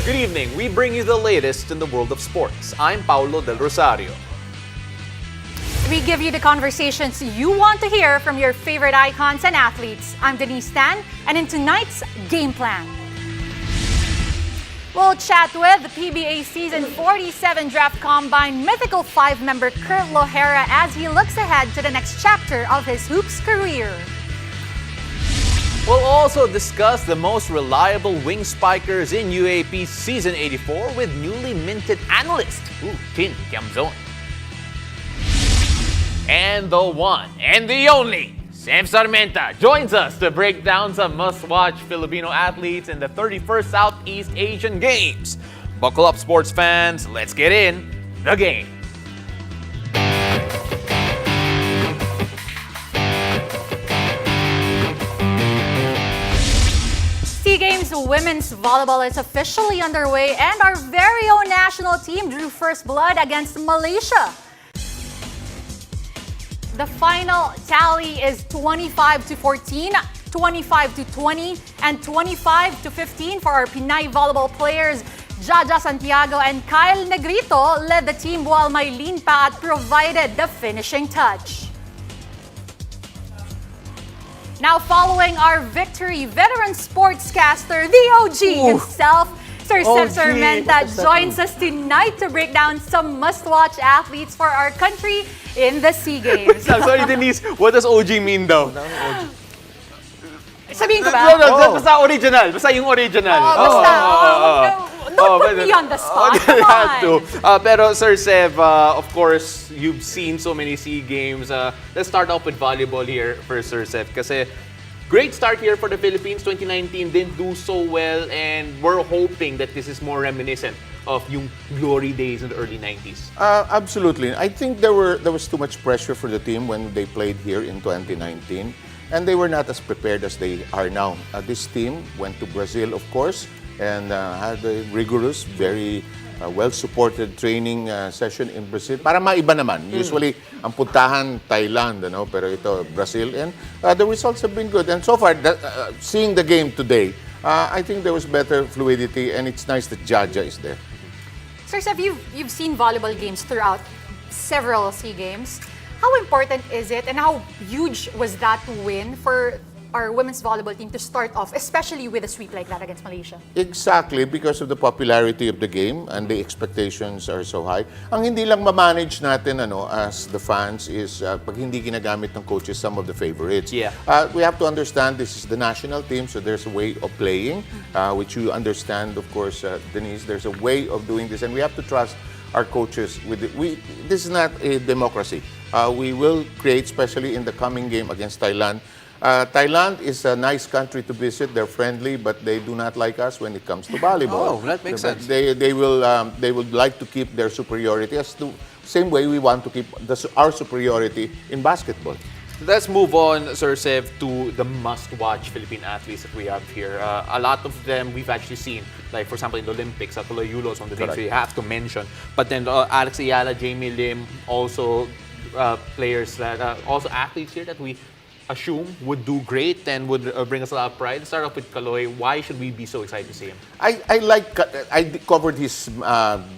Good evening. We bring you the latest in the world of sports. I'm Paulo Del Rosario. We give you the conversations you want to hear from your favorite icons and athletes. I'm Denise Tan, and in tonight's Game Plan, we'll chat with the PBA Season 47 Draft Combine mythical 5-member Curt Lojera as he looks ahead to the next chapter of his hoops career. We'll also discuss the most reliable wing spikers in UAAP Season 84 with newly minted analyst, Tiamzon. And the one and the only, Sam Sarmenta, joins us to break down some must-watch Filipino athletes in the 31st Southeast Asian Games. Buckle up, sports fans. Let's get in the game. SEA Games women's volleyball is officially underway, and our very own national team drew first blood against Malaysia. The final tally is 25-14, 25-20, and 25-15 for our Pinay volleyball players. Jaja Santiago and Kyle Negrito led the team while Maylene Paat provided the finishing touch. Now following our victory, veteran sportscaster, the OG himself, Sir Sam Sarmenta joins us tonight to break down some must-watch athletes for our country in the SEA Games. Sorry, Denise. What does OG mean daw? Sabihin ko ba? Basta original. Basta yung original. Don't put me on the spot. Come on. Pero Sir Sev, of course, you've seen so many SEA Games. Let's start off with volleyball here for Sir Sev. Kasi great start here for the Philippines. 2019 didn't do so well, and we're hoping that this is more reminiscent of yung glory days in the early 90s. Absolutely. I think there was too much pressure for the team when they played here in 2019, and they were not as prepared as they are now. This team went to Brazil, of course, and had a rigorous, very well-supported training session in Brazil. Para maiba naman. Usually, ang puntahan, Thailand, pero ito, Brazil. And the results have been good. And so far, seeing the game today, I think there was better fluidity, and it's nice that Jaja is there. Sir Sev, you've seen volleyball games throughout several SEA Games. How important is it, and how huge was that win for our women's volleyball team to start off, especially with a sweep like that against Malaysia? Exactly, because of the popularity of the game and the expectations are so high. Ang hindi lang ma-manage natin as the fans is pag hindi ginagamit ng coaches some of the favorites. Yeah. We have to understand this is the national team, so there's a way of playing, which you understand, of course, Denise. There's a way of doing this, and we have to trust our coaches with it. This is not a democracy. We will create, especially in the coming game against Thailand. Thailand is a nice country to visit. They're friendly, but they do not like us when it comes to volleyball. Oh, that makes sense. They would like to keep their superiority as the same way we want to keep our superiority in basketball. Let's move on, Sir Sev, to the must-watch Philippine athletes that we have here. A lot of them we've actually seen, like for example in the Olympics, Caloy, Yulo is on the team, so you have to mention. But then Alex Eala, Jamie Lim, also players that also athletes here that we assume would do great and would bring us a lot of pride. Let's start off with Caloy. Why should we be so excited to see him? I covered his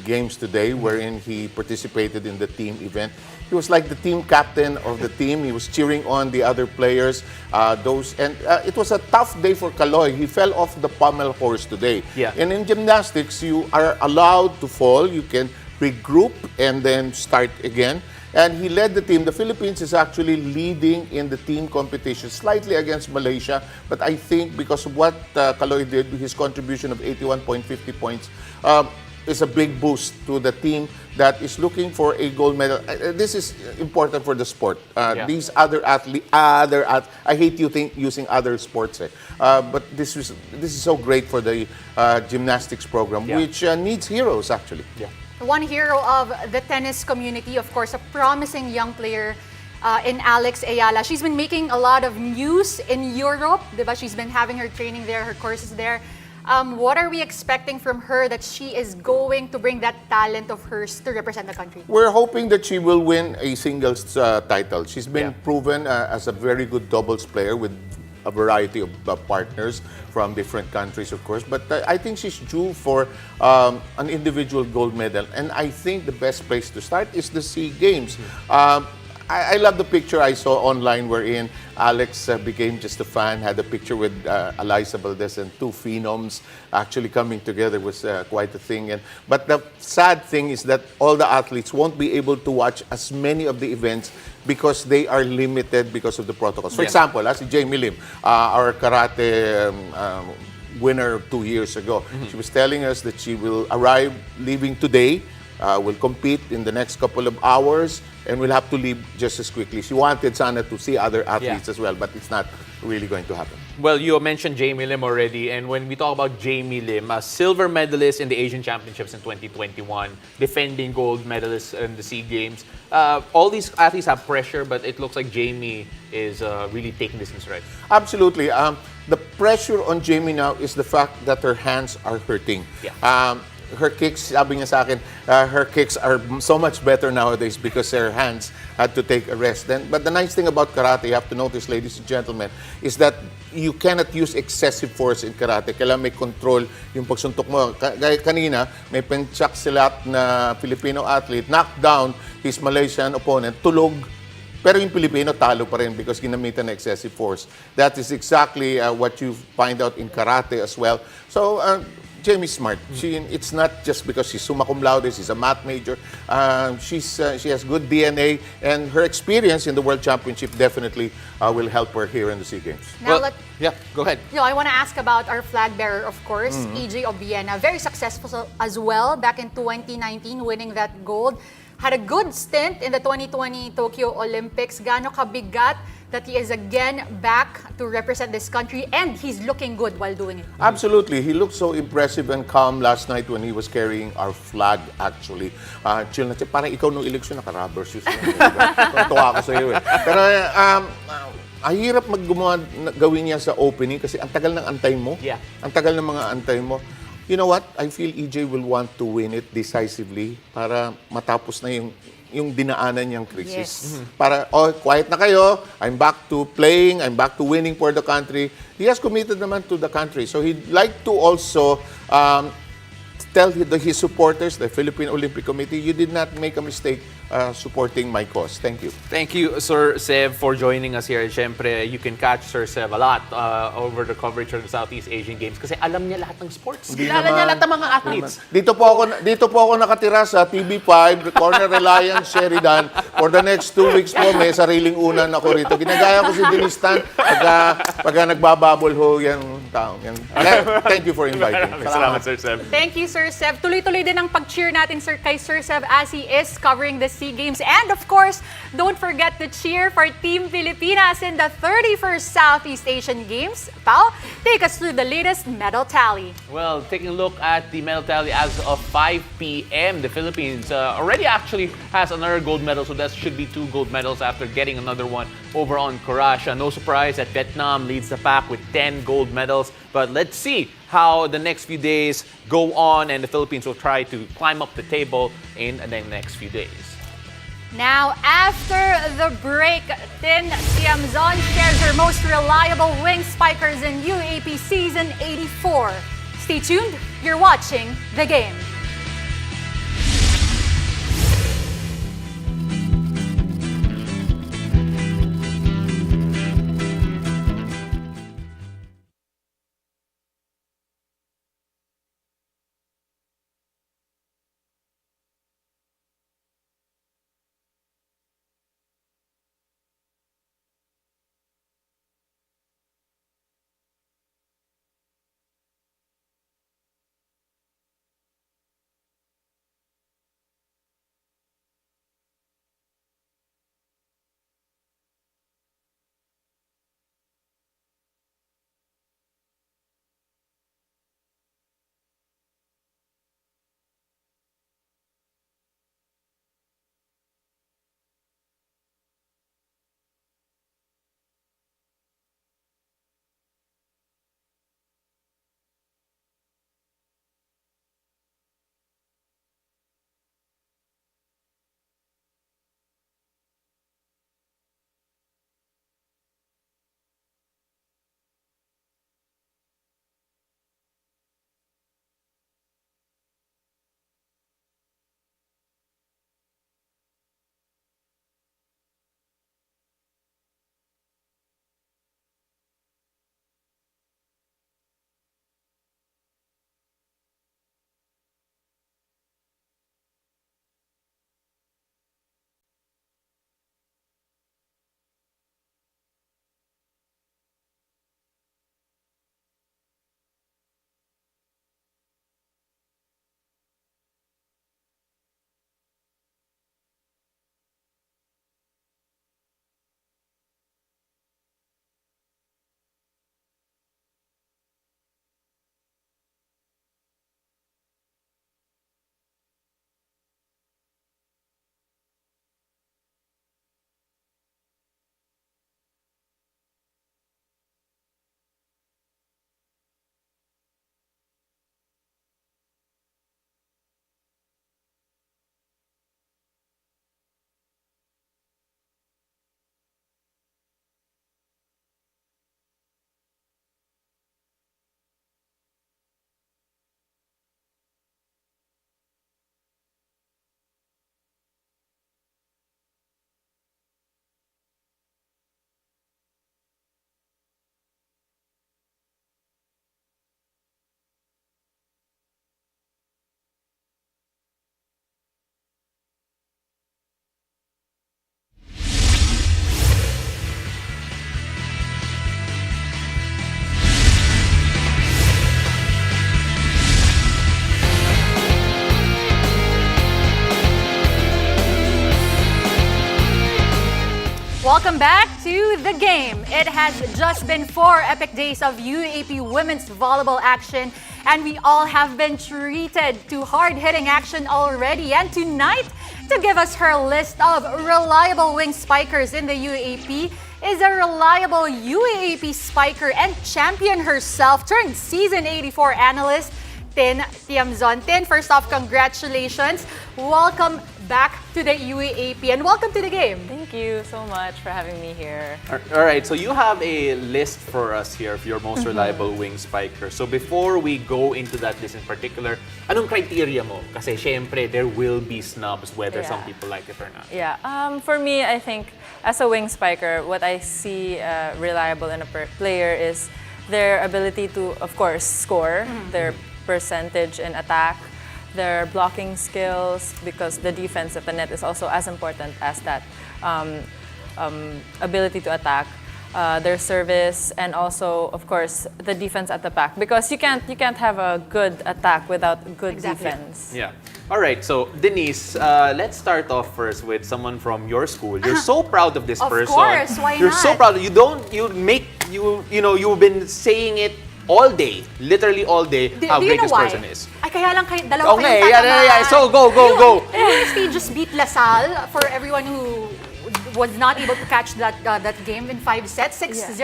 games today, wherein he participated in the team event. He was like the team captain of the team. He was cheering on the other players. It was a tough day for Caloy. He fell off the pommel horse today. Yeah. And in gymnastics, you are allowed to fall. You can regroup and then start again. And he led the team. The Philippines is actually leading in the team competition, slightly against Malaysia. But I think because of what Caloy did, his contribution of 81.50 points, is a big boost to the team that is looking for a gold medal. This is important for the sport. These other athletes, I hate using other sports, but this is so great for the gymnastics program, which needs heroes actually. Yeah. One hero of the tennis community, of course, a promising young player in Alex Eala. She's been making a lot of news in Europe, diba? She's been having her training there, her courses there. What are we expecting from her that she is going to bring that talent of hers to represent the country? We're hoping that she will win a singles title. She's been proven as a very good doubles player with a variety of partners from different countries, of course. But I think she's due for an individual gold medal. And I think the best place to start is the SEA Games. I love the picture I saw online wherein Alex became just a fan, had a picture with Eliza Valdez and two phenoms actually coming together was quite a thing. But the sad thing is that all the athletes won't be able to watch as many of the events because they are limited because of the protocols. For example, si Jamie Lim, our karate winner 2 years ago, she was telling us that she will arrive leaving today, will compete in the next couple of hours, and will have to leave just as quickly. She wanted sana to see other athletes as well, but it's not really going to happen. Well, you mentioned Jamie Lim already, and when we talk about Jamie Lim, a silver medalist in the Asian Championships in 2021, defending gold medalist in the SEA Games, all these athletes have pressure, but it looks like Jamie is really taking this in stride. Absolutely. The pressure on Jamie now is the fact that her hands are hurting. Her kicks, sabi niya sa akin, her kicks are so much better nowadays because her hands had to take a rest. But the nice thing about karate, you have to notice, ladies and gentlemen, is that you cannot use excessive force in karate. Kailangan may control yung pagsuntok mo. Kanina, may penchak silat na Filipino athlete, knocked down his Malaysian opponent, tulog. Pero yung Pilipino talo pa rin because ginamitan na excessive force. That is exactly what you find out in karate as well. So, Jamie's smart. It's not just because she's summa cum laude, she's a math major. She has good DNA, and her experience in the World Championship definitely will help her here in the SEA Games. Now, Go ahead. I want to ask about our flag bearer, of course, EJ Obiena. Very successful as well back in 2019, winning that gold. Had a good stint in the 2020 Tokyo Olympics. Gaano kabigat that he is again back to represent this country, and he's looking good while doing it. Absolutely. He looked so impressive and calm last night when he was carrying our flag, actually. Chill na siya. Parang ikaw nung eleksyon, naka-rubber shoes. Tuwa ako sa iyo eh. Pero ang hirap gawin niya sa opening kasi ang tagal ng antay mo. Yeah. Ang tagal ng mga antay mo. You know what? I feel EJ will want to win it decisively para matapos na yung dinaanan niyang crisis. Para, quiet na kayo, I'm back to playing, I'm back to winning for the country. He has committed naman to the country. So he'd like to also tell his supporters, the Philippine Olympic Committee, you did not make a mistake supporting my cause. Thank you. Thank you, Sir Sev, for joining us here. Siyempre, you can catch Sir Sev a lot over the coverage of the Southeast Asian Games kasi alam niya lahat ng sports. Kilala niya lahat ng mga athletes. Dito po ako nakatira sa TV5, Corner Reliance, Sheridan. For the next 2 weeks po, may sariling unan ako rito. Ginagaya ko si Dinistan pagka nagbababol ho yan taong yan. Thank you for inviting. Salamat, Sir Sev. Thank you, Sir Sev. Tuloy-tuloy din ang pag-cheer natin kay Sir Sev as he is covering the SEA Games. And of course, don't forget to cheer for Team Pilipinas in the 31st Southeast Asian Games. Pao, take us through the latest medal tally. Well, taking a look at the medal tally as of 5 p.m., the Philippines already actually has another gold medal, so that should be 2 gold medals after getting another one over on Croatia. No surprise that Vietnam leads the pack with 10 gold medals, but let's see how the next few days go on, and the Philippines will try to climb up the table in the next few days. Now, after the break, Tiamzon shares her most reliable wing spikers in UAAP Season 84. Stay tuned, you're watching The Game. Welcome back to the game. It has just been 4 epic days of UAAP women's volleyball action, and we all have been treated to hard-hitting action already. And tonight, to give us her list of reliable wing spikers in the UAAP, is a reliable UAAP spiker and champion herself, turned season 84 analyst, Tiamzon. First off, congratulations. Welcome back to the UAAP and welcome to the game. Thank you so much for having me here. All right, so you have a list for us here of your most reliable wing spikers. So before we go into that list in particular, anong criteria mo? Kasi syempre, there will be snubs whether some people like it or not. Yeah, for me, I think as a wing spiker, what I see reliable in a player is their ability to, of course, score, their percentage in attack, their blocking skills, because the defense at the net is also as important as that ability to attack, their service, and also, of course, the defense at the back. Because you can't have a good attack without good defense. Yeah. All right, so Denise, let's start off first with someone from your school. You're so proud of this person. Of course, why You're not? so proud. You've been saying it all day, literally all day, how great this person is. Ay, kaya lang dalawa Okay, kayong tatamaan. So go. UST just beat LaSalle, for everyone who was not able to catch that game in 5 sets. 6-0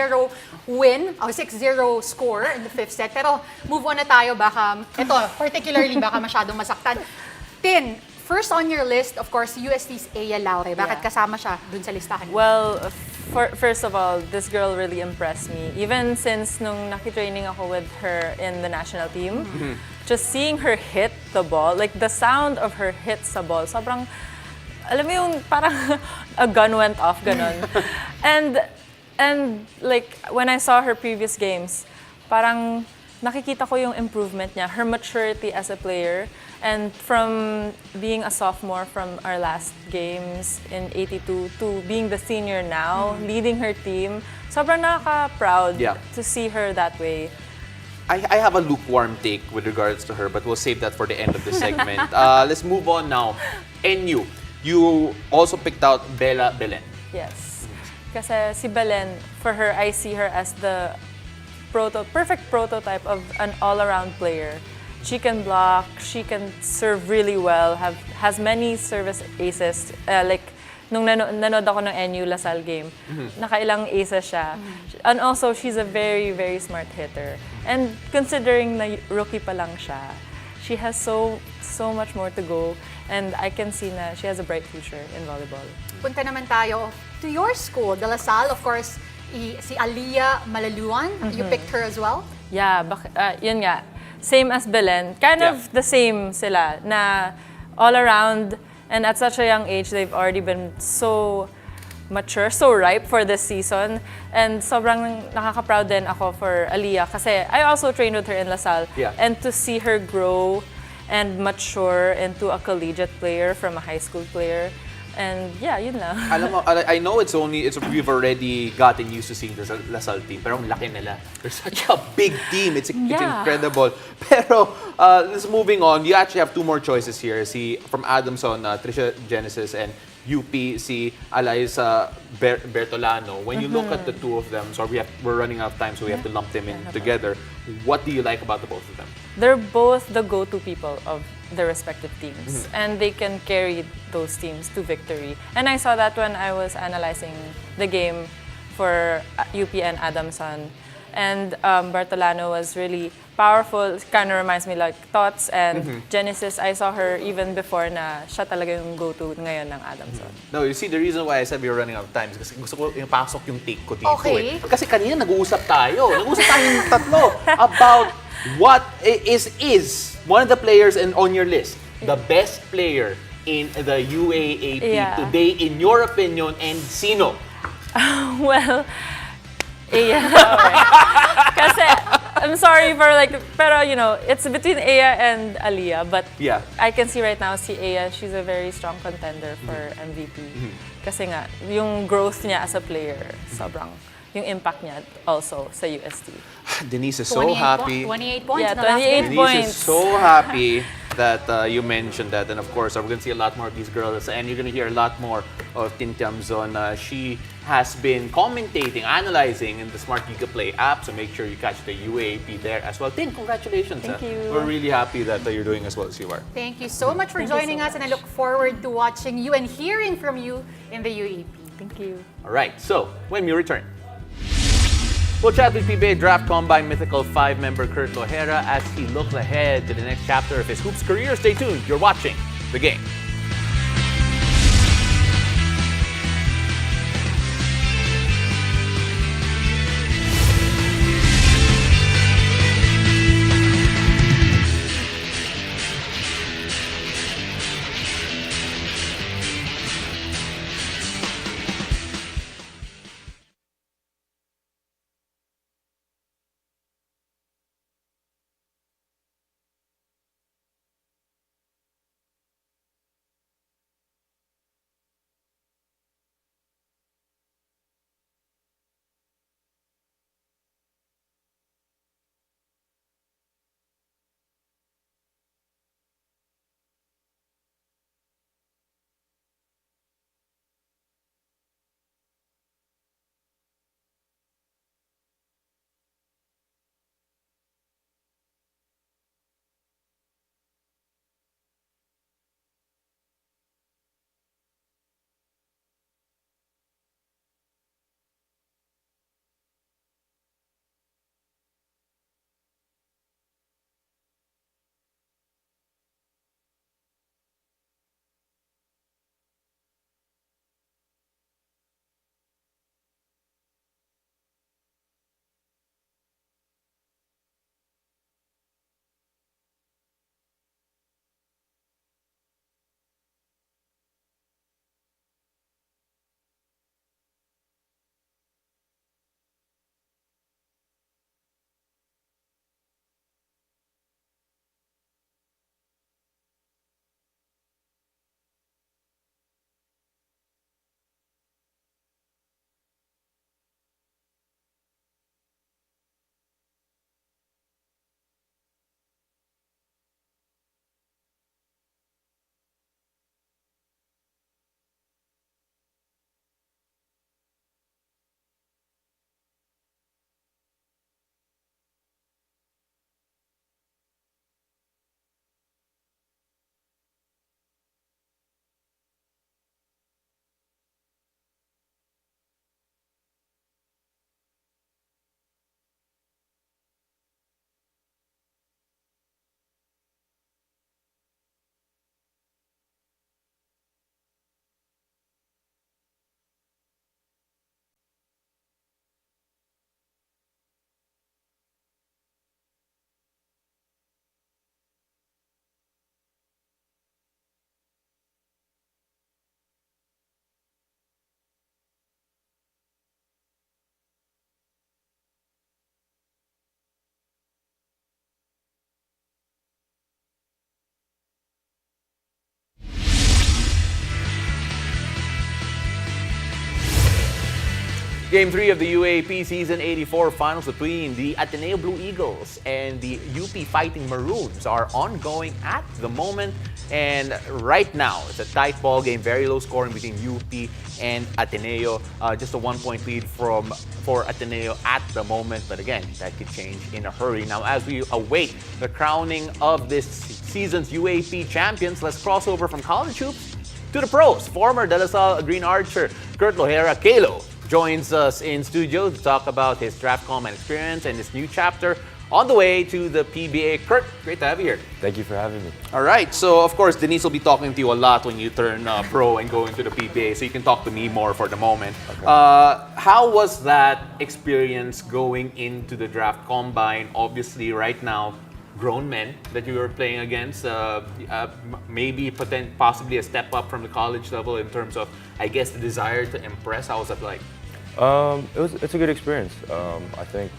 win, 6-0 score in the 5th set. Pero move on na tayo, baka, ito, particularly baka masyadong masaktan. Tin, first on your list, of course, UST's Eala. Bakit kasama siya dun sa listahan? Well, first of all, this girl really impressed me. Even since nung nakitraining ako with her in the national team, just seeing her hit the ball, like the sound of her hit sa ball, sobrang, alam mo yung parang a gun went off, ganon. and like, when I saw her previous games, parang nakikita ko yung improvement niya, her maturity as a player. And from being a sophomore from our last games in 82 to being the senior now, leading her team, sobrang nakaka-proud to see her that way. I have a lukewarm take with regards to her, but we'll save that for the end of the segment. Let's move on now. NU, you also picked out Bella Belen. Yes. Kasi si Belen, for her, I see her as the perfect prototype of an all-around player. She can block, she can serve really well, has many service aces. Like, nung nanood ako ng NU LaSalle game, nakailang aces siya. And also, she's a very, very smart hitter. And considering na rookie pa lang siya, she has so much more to go. And I can see na she has a bright future in volleyball. Punta naman tayo to your school, the LaSalle, of course, si Alia Malaluan. You picked her as well? Yeah, yun nga. Same as Belen, kind of the same sila, na all around, and at such a young age, they've already been so mature, so ripe for this season. And sobrang nakaka-proud din ako for Aliyah kasi I also trained with her in LaSalle. And to see her grow and mature into a collegiate player from a high school player. And yeah, yun lang. Alam mo, I know we've already gotten used to seeing the LaSalle team, pero ang laki nila. They're such a big team. It's incredible. Pero let's moving on. You actually have 2 more choices here. From Adamson, Trisha Genesis, and UP, si Alaisa Bertolano. When you look at the 2 of them, so we're running out of time, so we have to lump them in together. What do you like about the both of them? They're both the go-to people of their respective teams, and they can carry those teams to victory. And I saw that when I was analyzing the game for UP and Adamson. And Bertolano was really powerful. It kind of reminds me like Tots and Genesis. I saw her even before na siya talaga yung go-to ngayon ng Adamson. No, you see, the reason why I said we were running out of time is kasi gusto ko yung pasok yung take ko dito. Okay. Kasi kanina nag-uusap tayo yung tatlo about what is one of the players on your list, the best player in the UAAP today, in your opinion, and sino? Well, kasi I'm sorry for pero you know, it's between Aya and Aliyah, but I can see right now si Aya, she's a very strong contender for MVP. Kasi nga, yung growth niya as a player, sobrang, yung impact niya also sa UST. Denise is so happy. 28 points Yeah, na last 28 game. points. Denise is so happy. that you mentioned that, and of course, we're going to see a lot more of these girls, and you're going to hear a lot more of Tiamzon. She has been commentating, analyzing in the Smart Giga Play app, so make sure you catch the UAAP there as well. Tin, congratulations. Thank you. We're really happy that you're doing as well as you are. Thank you so much for Thank you joining so us, and I much. look forward to watching you and hearing from you in the UAP. Thank you. All right, so when we return, we'll chat with PBA Draft Combine Mythical 5-member Curt Lojera as he looks ahead to the next chapter of his hoops career. Stay tuned. You're watching The Game. Game 3 of the UAAP Season 84 Finals between the Ateneo Blue Eagles and the UP Fighting Maroons are ongoing at the moment. And right now, it's a tight ball game, very low scoring between UP and Ateneo. Just a 1-point lead for Ateneo at the moment. But again, that could change in a hurry. Now, as we await the crowning of this season's UAAP champions, let's cross over from college hoops to the pros. Former De La Salle Green Archer Curt Lojera, Caloy, joins us in studio to talk about his draft combine experience and his new chapter on the way to the PBA. Curt, great to have you here. Thank you for having me. All right, so of course Denise will be talking to you a lot when you turn pro and go into the PBA, so you can talk to me more for the moment. Okay. How was that experience going into the draft combine? Obviously, right now, grown men that you were playing against, maybe possibly a step up from the college level in terms of, I guess, the desire to impress. How was that like? It's a good experience. I think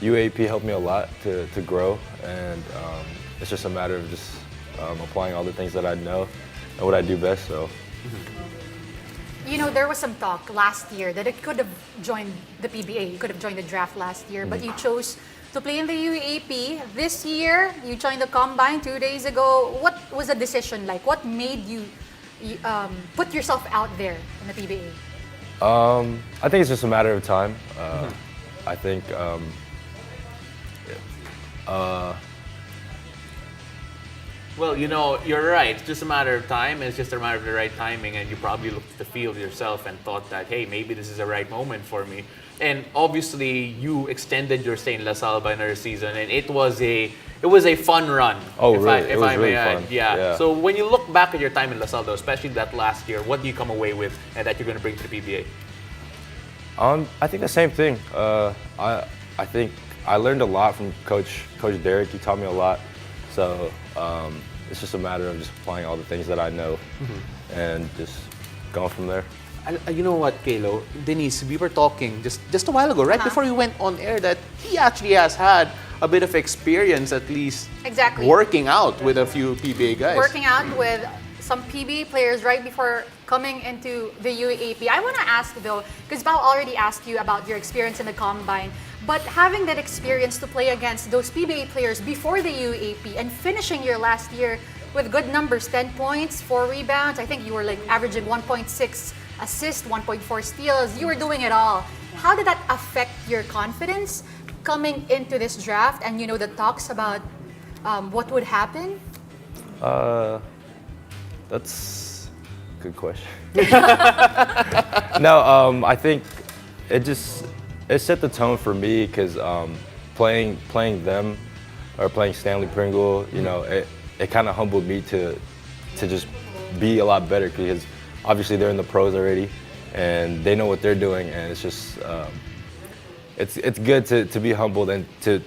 UAAP helped me a lot to grow, and it's just a matter of just applying all the things that I know and what I do best. So. You know, there was some talk last year that it could have joined the PBA, you could have joined the draft last year, but you chose to play in the UAAP. This year, you joined the Combine 2 days ago. What was the decision like? What made you put yourself out there in the PBA? I think it's just a matter of time. I think Well, you know, you're right. It's just a matter of time. It's just a matter of the right timing. And you probably looked at the field yourself and thought that, hey, maybe this is the right moment for me. And obviously, you extended your stay in La Salle by another season, and it was a fun run. Oh, if really? I It was may really add. fun. Yeah. Yeah. So when you look back at your time in La Salle, though, especially that last year, what do you come away with and that you're going to bring to the PBA? I think the same thing. I think I learned a lot from Coach Derek. He taught me a lot. So it's just a matter of just applying all the things that I know and just going from there. You know what, Kalo? Denise, we were talking just a while ago, right before we went on air, that he actually has had a bit of experience, at least Exactly. working out with a few PBA guys. Working out with some PBA players right before coming into the UAAP. I want to ask though, because Bao already asked you about your experience in the Combine, but having that experience to play against those PBA players before the UAAP and finishing your last year with good numbers, 10 points, 4 rebounds, I think you were like averaging 1.6 assists, 1.4 steals, you were doing it all. How did that affect your confidence coming into this draft and the talks about what would happen? That's a good question. No, I think it set the tone for me because playing them or playing Stanley Pringle, it kind of humbled me to just be a lot better because obviously they're in the pros already and they know what they're doing, and it's just it's good to be humbled and to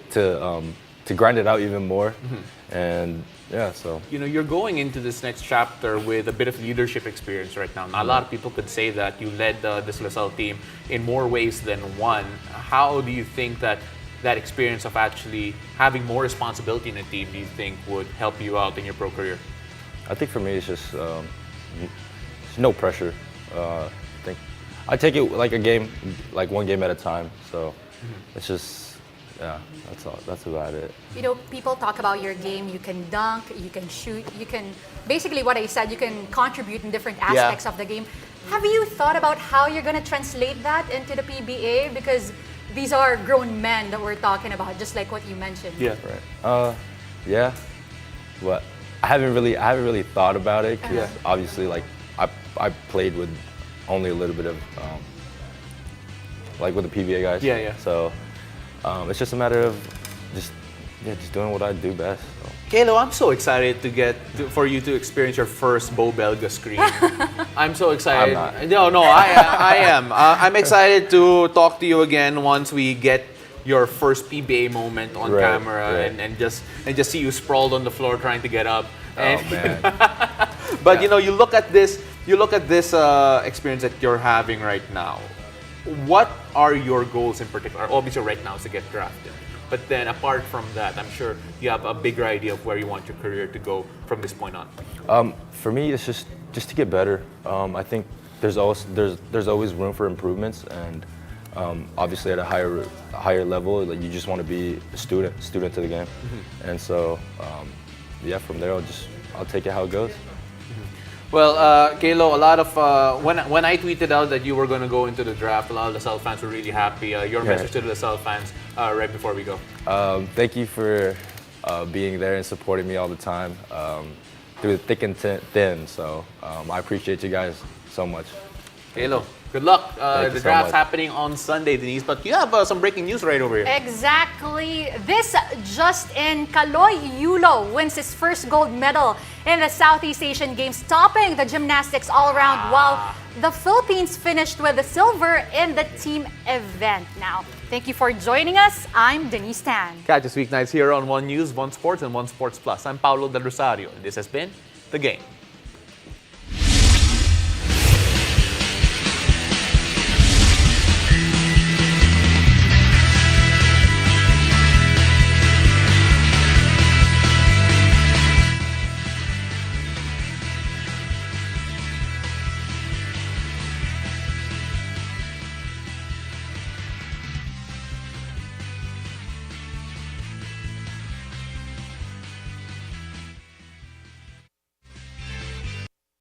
grind it out even more. And yeah, so You're going into this next chapter with a bit of leadership experience right now. Now, a lot of people could say that you led this La Salle team in more ways than one. How do you think that experience of actually having more responsibility in a team, do you think would help you out in your pro career? I think for me it's just no pressure. I take it like a game, like one game at a time. So it's just, yeah, that's about it. People talk about your game. You can dunk, you can shoot, you can, basically what I said, you can contribute in different aspects of the game. Have you thought about how you're going to translate that into the PBA? Because these are grown men that we're talking about, just like what you mentioned. Yeah. Right. Yeah, but I haven't really thought about it because obviously, like, I played with only a little bit of like with the PBA guys. Yeah, yeah. So it's just a matter of just doing what I do best. So. Kalo, I'm so excited for you to experience your first Bo Belga screen. I'm so excited. I'm not. No, I am. I'm excited to talk to you again once we get your first PBA moment on camera right. and just see you sprawled on the floor trying to get up. Oh man. But you look at this experience that you're having right now. What are your goals in particular? Obviously, right now is to get drafted. But then, apart from that, I'm sure you have a bigger idea of where you want your career to go from this point on. For me, it's just to get better. I think there's always room for improvements, and obviously at a higher level, like, you just want to be a student to the game. And so, from there, I'll take it how it goes. Well, Kalo, a lot of when I tweeted out that you were going to go into the draft, a lot of the LaSalle fans were really happy. Your message to the LaSalle fans right before we go. Thank you for being there and supporting me all the time through thick and thin. So I appreciate you guys so much. Kalo, good luck. Thank The you so draft's much. happening on Sunday, Denise. But you have some breaking news right over here. Exactly. This just in, Caloy Yulo wins his first gold medal in the Southeast Asian Games, topping the gymnastics all-around, while the Philippines finished with the silver in the team event. Now, thank you for joining us. I'm Denise Tan. Catch us weeknights here on One News, One Sports, and One Sports Plus. I'm Paulo Del Rosario, and this has been The Game.